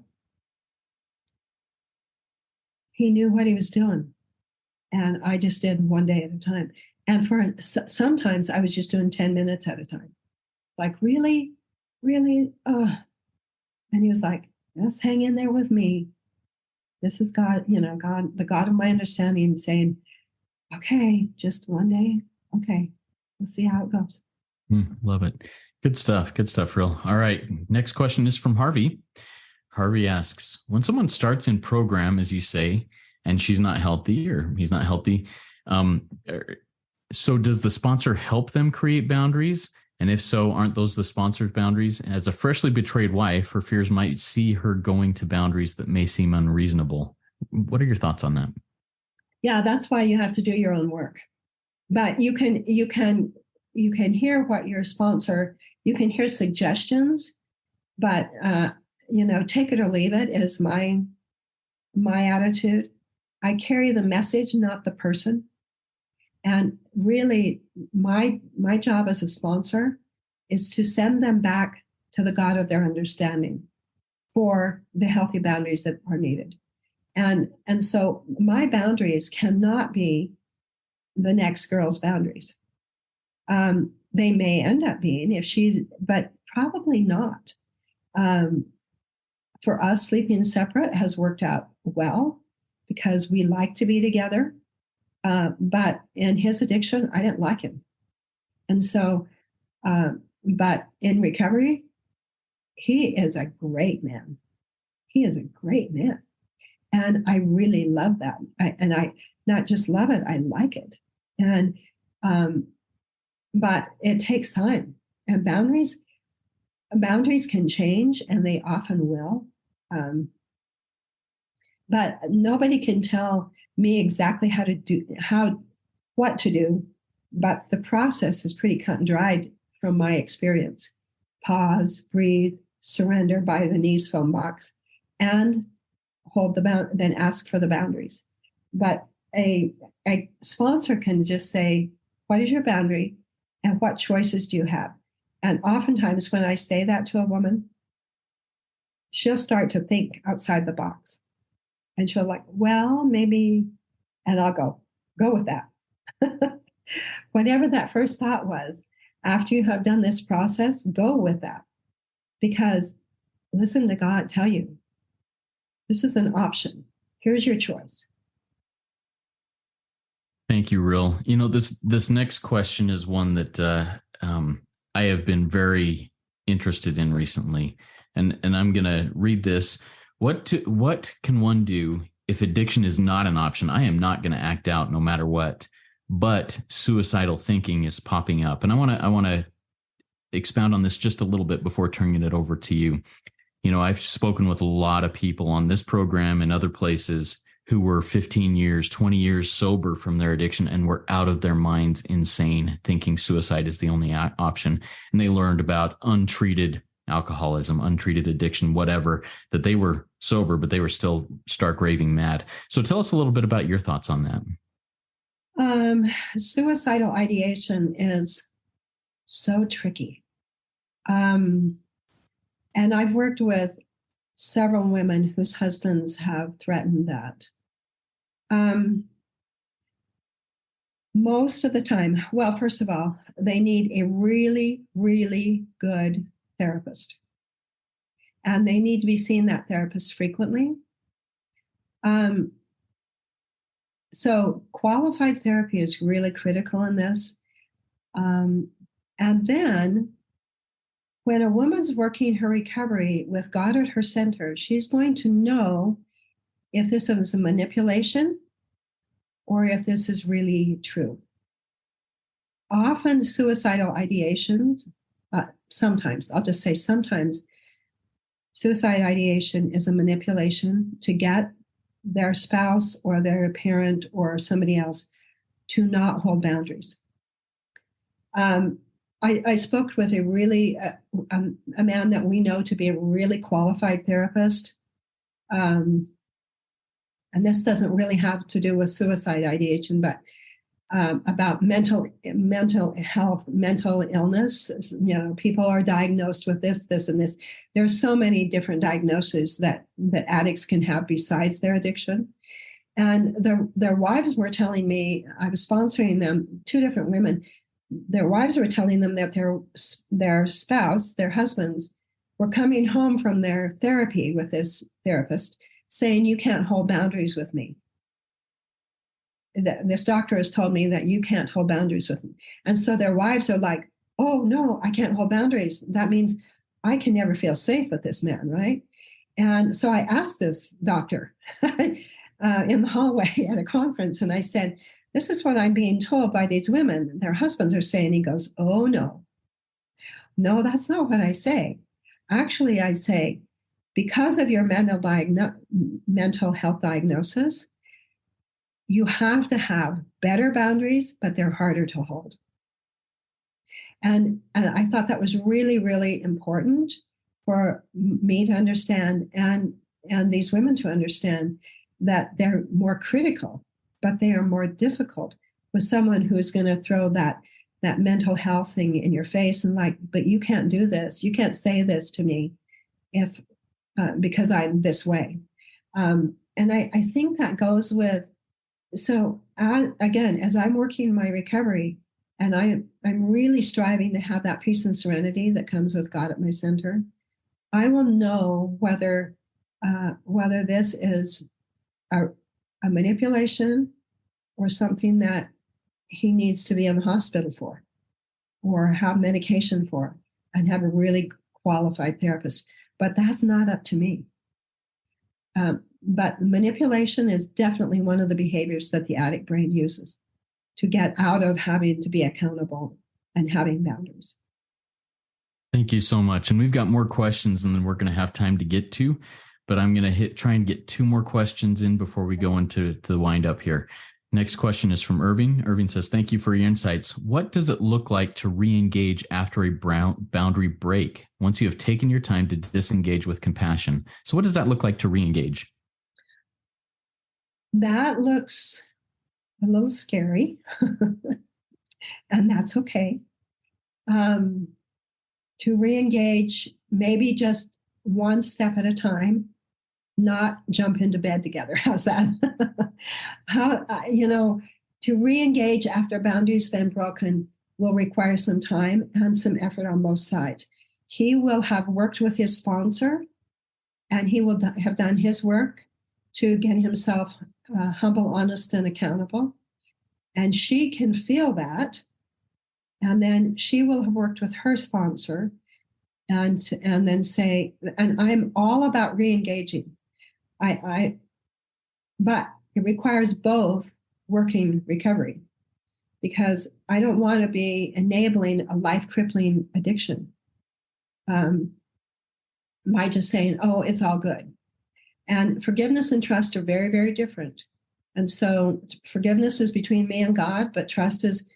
he knew what he was doing. And I just did one day at a time. And sometimes I was just doing 10 minutes at a time. Like, really? And he was like, just hang in there with me. This is God, God, the God of my understanding, saying, okay, just one day. Okay, we'll see how it goes. Love it. Good stuff, Rhyll. All right. Next question is from Harvey. Harvey asks, when someone starts in program, as you say, and she's not healthy or he's not healthy, so does the sponsor help them create boundaries? And if so, aren't those the sponsor's boundaries? As a freshly betrayed wife, her fears might see her going to boundaries that may seem unreasonable. What are your thoughts on that? Yeah, that's why you have to do your own work. But you can hear what your sponsor, you can hear suggestions, but take it or leave it is my attitude. I carry the message, not the person. And really, my job as a sponsor is to send them back to the God of their understanding for the healthy boundaries that are needed. And so my boundaries cannot be the next girl's boundaries. They may end up being but probably not. For us, sleeping separate has worked out well because we like to be together. But in his addiction, I didn't like him. And so, but in recovery, he is a great man. He is a great man. And I really love that. I not just love it, I like it. And, but it takes time, and boundaries can change, and they often will. But nobody can tell me exactly what to do. But the process is pretty cut and dried from my experience. Pause, breathe, surrender by the knees phone box, and then ask for the boundaries. But a sponsor can just say, what is your boundary and what choices do you have? And oftentimes when I say that to a woman, she'll start to think outside the box. And she'll like, well, maybe, and I'll go with that. Whatever that first thought was, after you have done this process, go with that. Because listen to God tell you, this is an option. Here's your choice. Thank you, Rhyll. This next question is one that I have been very interested in recently, and I'm going to read this. What can one do if addiction is not an option? I am not going to act out no matter what, but suicidal thinking is popping up, and I want to expound on this just a little bit before turning it over to you. I've spoken with a lot of people on this program and other places who were 15 years, 20 years sober from their addiction and were out of their minds insane, thinking suicide is the only option. And they learned about untreated alcoholism, untreated addiction, whatever, that they were sober, but they were still stark raving mad. So tell us a little bit about your thoughts on that. Suicidal ideation is so tricky. And I've worked with several women whose husbands have threatened that. Most of the time, well, first of all, they need a really, really good therapist. And they need to be seeing that therapist frequently. So qualified therapy is really critical in this. And then when a woman's working her recovery with God at her center, she's going to know if this is a manipulation or if this is really true. Often suicidal ideations, sometimes, I'll just say sometimes, suicide ideation is a manipulation to get their spouse or their parent or somebody else to not hold boundaries. I spoke with a really, a man that we know to be a really qualified therapist. And this doesn't really have to do with suicide ideation, but about mental health, mental illness. People are diagnosed with this, and this. There's so many different diagnoses that addicts can have besides their addiction. And their wives were telling me, I was sponsoring them, 2 different women. Their wives were telling them that their spouse, their husbands, were coming home from their therapy with this therapist saying, you can't hold boundaries with me. This doctor has told me that you can't hold boundaries with me. And so their wives are like, oh, no, I can't hold boundaries. That means I can never feel safe with this man, right? And so I asked this doctor in the hallway at a conference, and I said, this is what I'm being told by these women. Their husbands are saying. He goes, oh, no, that's not what I say. Actually, I say, because of your mental health diagnosis, you have to have better boundaries, but they're harder to hold. And I thought that was really, really important for me to understand and these women to understand that they're more critical, but they are more difficult with someone who is going to throw that mental health thing in your face and like, but you can't do this. You can't say this to me if because I'm this way. And I think that goes with, so again, as I'm working my recovery, and I'm really striving to have that peace and serenity that comes with God at my center, I will know whether this is a manipulation or something that he needs to be in the hospital for, or have medication for, and have a really qualified therapist. But that's not up to me. But manipulation is definitely one of the behaviors that the addict brain uses to get out of having to be accountable and having boundaries. Thank you so much. And we've got more questions and then we're going to have time to get to, but I'm going to try and get 2 more questions in before we go into the wind up here. Next question is from Irving. Irving says, thank you for your insights. What does it look like to re-engage after a boundary break once you have taken your time to disengage with compassion? So what does that look like to re-engage? That looks a little scary, and that's okay. To re-engage, maybe just one step at a time, not jump into bed together. How's that? To re-engage after boundaries been broken will require some time and some effort on both sides. He will have worked with his sponsor, and he will have done his work to get himself humble, honest, and accountable. And she can feel that. And then she will have worked with her sponsor and then say, and I'm all about re-engaging. But it requires both working recovery, because I don't want to be enabling a life-crippling addiction by just saying, oh, it's all good. And forgiveness and trust are very, very different. And so forgiveness is between me and God, but trust is,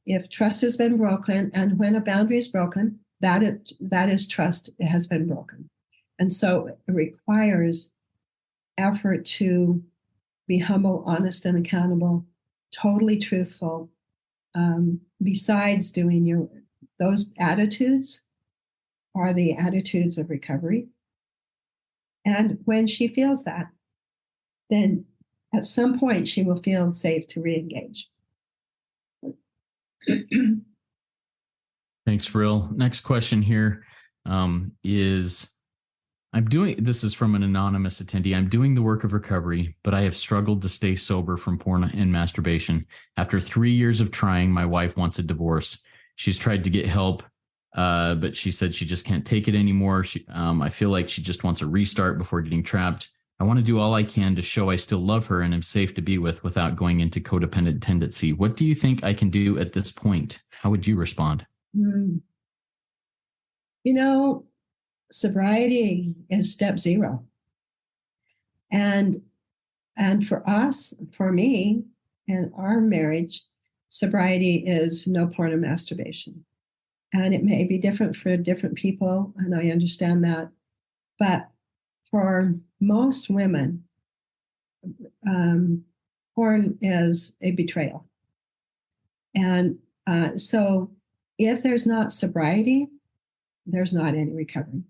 if trust has been broken, and when a boundary is broken, that is trust has been broken. And so it requires effort to be humble, honest, and accountable, totally truthful. Besides doing those attitudes are the attitudes of recovery. And when she feels that, then at some point she will feel safe to re-engage. Thanks, Rhyll. Next question here is, this is from an anonymous attendee. I'm doing the work of recovery, but I have struggled to stay sober from porn and masturbation. After 3 years of trying, my wife wants a divorce. She's tried to get help, but she said she just can't take it anymore. I feel like she just wants a restart before getting trapped. I want to do all I can to show I still love her and am safe to be with without going into codependent tendency. What do you think I can do at this point? How would you respond? Sobriety is step 0. And for us, for me, in our marriage, sobriety is no porn and masturbation. And it may be different for different people, and I understand that. But for most women, porn is a betrayal. And so if there's not sobriety, there's not any recovery.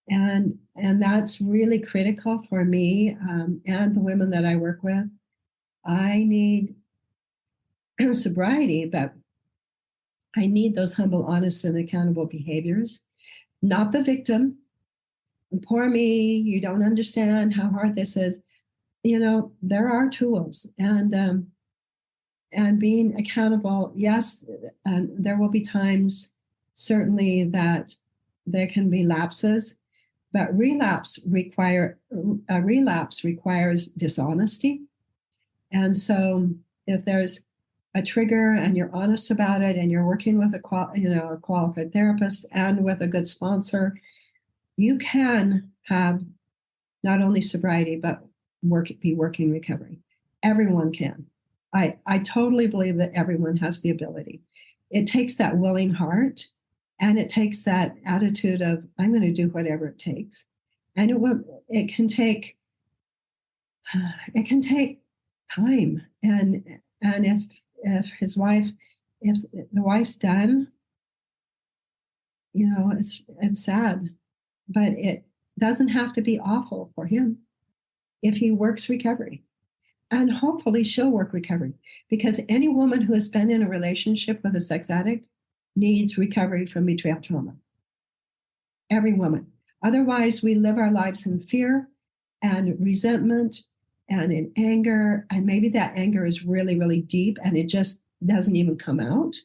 And that's really critical for me and the women that I work with. I need sobriety, but I need those humble, honest, and accountable behaviors, not the victim. Poor me, you don't understand how hard this is. There are tools, and being accountable. Yes, there will be times, certainly, that there can be lapses, but relapse requires dishonesty. And so if there's a trigger and you're honest about it, and you're working with a qualified therapist and with a good sponsor, you can have not only sobriety, but be working recovery. Everyone can. I totally believe that everyone has the ability. It takes that willing heart, and it takes that attitude of, I'm going to do whatever it takes. And it can take time. And if the wife's done, it's sad, but doesn't have to be awful for him if he works recovery. And hopefully she'll work recovery, because any woman who has been in a relationship with a sex addict needs recovery from betrayal trauma. Every woman. Otherwise, we live our lives in fear and resentment and in anger. And maybe that anger is really, really deep and it just doesn't even come out.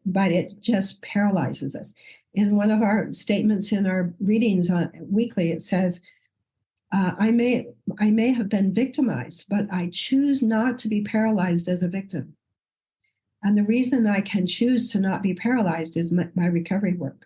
But it just paralyzes us. In one of our statements in our readings weekly, it says, I may have been victimized, but I choose not to be paralyzed as a victim. And the reason I can choose to not be paralyzed is my recovery work.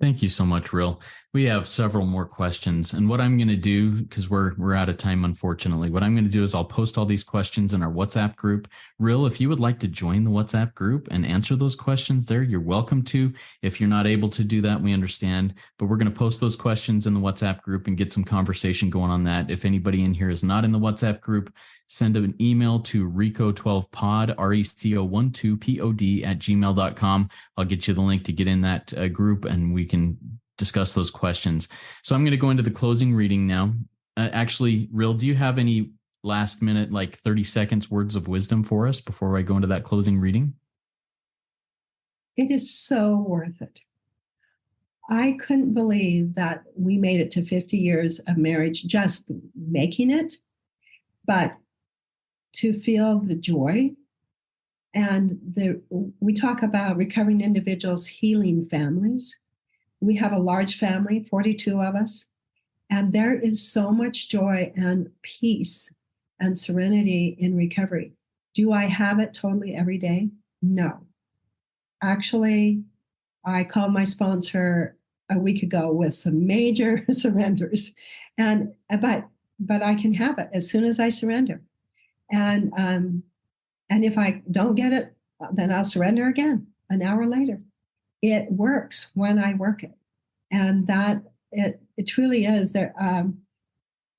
Thank you so much, Rhyll. We have several more questions. And what I'm going to do, because we're out of time, unfortunately, what I'm going to do is I'll post all these questions in our WhatsApp group. Rhyll, if you would like to join the WhatsApp group and answer those questions there, you're welcome to. If you're not able to do that, we understand. But we're going to post those questions in the WhatsApp group and get some conversation going on that. If anybody in here is not in the WhatsApp group, send an email to RECO12pod, RECO12pod @gmail.com. I'll get you the link to get in that group and we can discuss those questions. So I'm going to go into the closing reading now. Actually, Rhyll, do you have any last minute, like 30 seconds words of wisdom for us before I go into that closing reading? It is so worth it. I couldn't believe that we made it to 50 years of marriage, just making it, but to feel the joy. And we talk about recovering individuals healing families. We have a large family, 42 of us, and there is so much joy and peace and serenity in recovery. Do I have it totally every day? No. Actually, I called my sponsor a week ago with some major surrenders, but I can have it as soon as I surrender. And if I don't get it, then I'll surrender again an hour later. It works when I work it. And that it truly is there.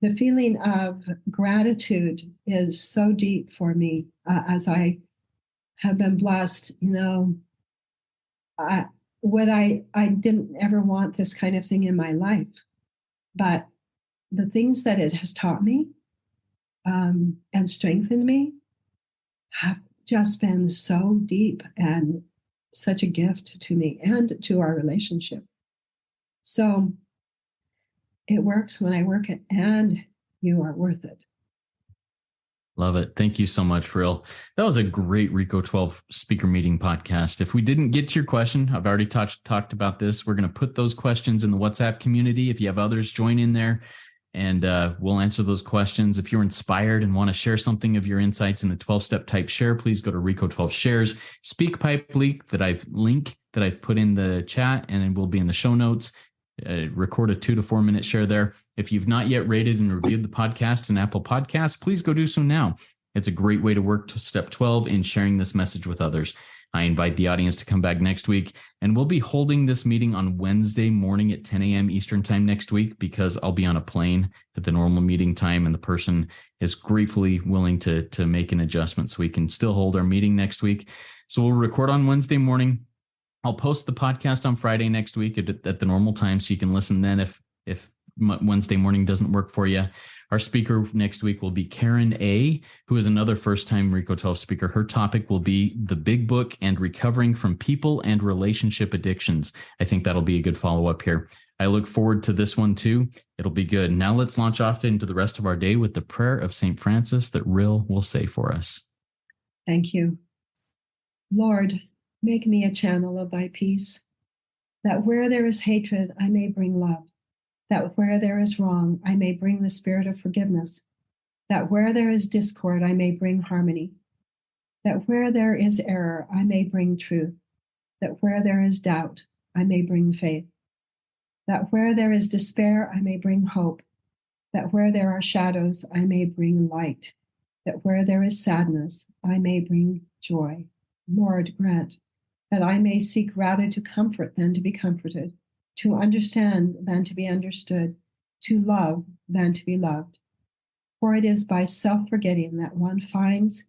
The feeling of gratitude is so deep for me as I have been blessed. I didn't ever want this kind of thing in my life, but the things that it has taught me and strengthened me have just been so deep and such a gift to me and to our relationship. So it works when I work it, and you are worth it. Love it. Thank you so much, Rhyll. That was a great RECO12 speaker meeting podcast. If we didn't get to your question, I've already talked about this. We're going to put those questions in the WhatsApp community. If you have others, join in there. And we'll answer those questions. If you're inspired and want to share something of your insights in a 12-step type share, please go to RECO12 Shares SpeakPipe link that I've put in the chat, and it will be in the show notes. Record a 2 to 4 minute share there. If you've not yet rated and reviewed the podcast in Apple Podcasts, please go do so now. It's a great way to work to step 12 in sharing this message with others. I invite the audience to come back next week, and we'll be holding this meeting on Wednesday morning at 10 a.m. Eastern time next week, because I'll be on a plane at the normal meeting time, and the person is gratefully willing to make an adjustment so we can still hold our meeting next week. So we'll record on Wednesday morning. I'll post the podcast on Friday next week at the normal time, so you can listen then if Wednesday morning doesn't work for you. Our speaker next week will be Karen A., who is another first-time RECO12 speaker. Her topic will be the Big Book and recovering from people and relationship addictions. I think that'll be a good follow-up here. I look forward to this one too. It'll be good. Now let's launch off into the rest of our day with the prayer of St. Francis that Rhyll will say for us. Thank you. Lord, make me a channel of thy peace, that where there is hatred, I may bring love. That where there is wrong, I may bring the spirit of forgiveness. That where there is discord, I may bring harmony. That where there is error, I may bring truth. That where there is doubt, I may bring faith. That where there is despair, I may bring hope. That where there are shadows, I may bring light. That where there is sadness, I may bring joy. Lord, grant that I may seek rather to comfort than to be comforted, to understand than to be understood, to love than to be loved. For it is by self-forgetting that one finds,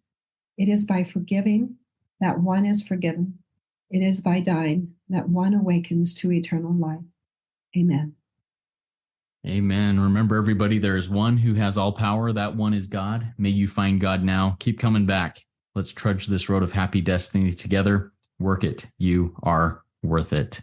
it is by forgiving that one is forgiven, It is by dying that one awakens to eternal life. Amen. Amen. Remember, everybody, there is one who has all power. That one is God. May you find God now. Keep coming back. Let's trudge this road of happy destiny together. Work it. You are worth it.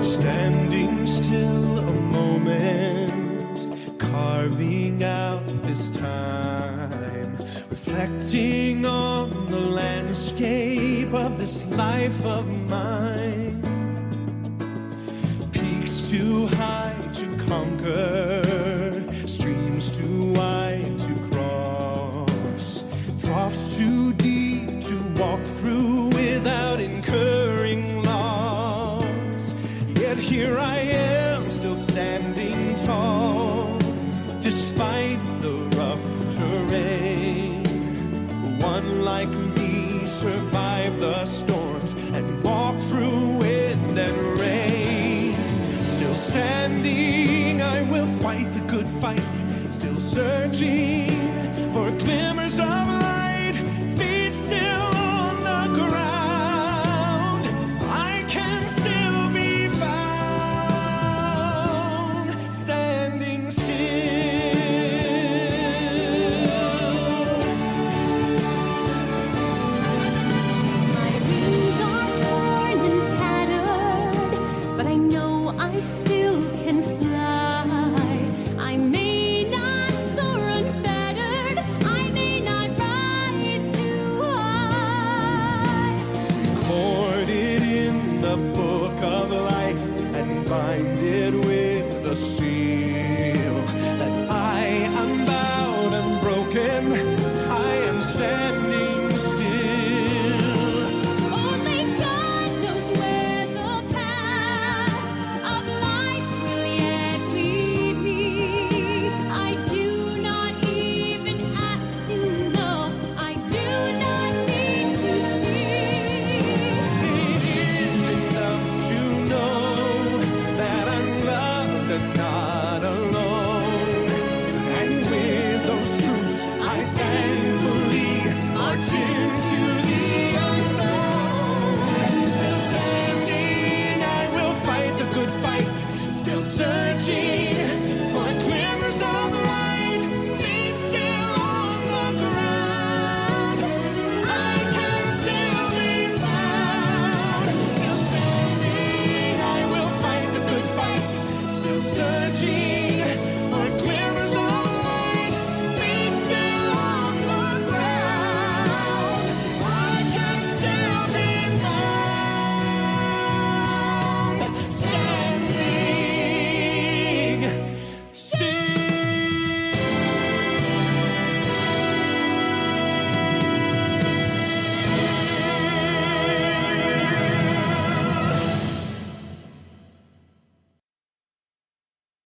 Standing still a moment, carving out this time, reflecting on the landscape of this life of mine. Peaks too high to conquer, streams too wide to cross, troughs too deep to walk through without incurring loss. Yet here I am, still standing tall, despite the rough terrain. One like me survived the storms and walked through wind and rain. Still standing, I will fight the good fight. Still searching for glimmers of light. Feet still on the ground, I can still be found. Standing still. My wings are torn and tattered, but I know I still can fly. I may not soar unfettered, I may not rise too high. Recorded in the book of life and binded with the seal that I am bowed and broken, I am standing still. Only God knows where the path of life will yet lead me. I do not even ask to know, I do not need to see. It is enough to know that I'm loved and not alone. And with those truths, I thankfully march into the unknown. Still standing, I will fight the good fight. Still searching for glimmers of light. Feet still on the ground, I can still be found. Still standing, I will fight the good fight. Still searching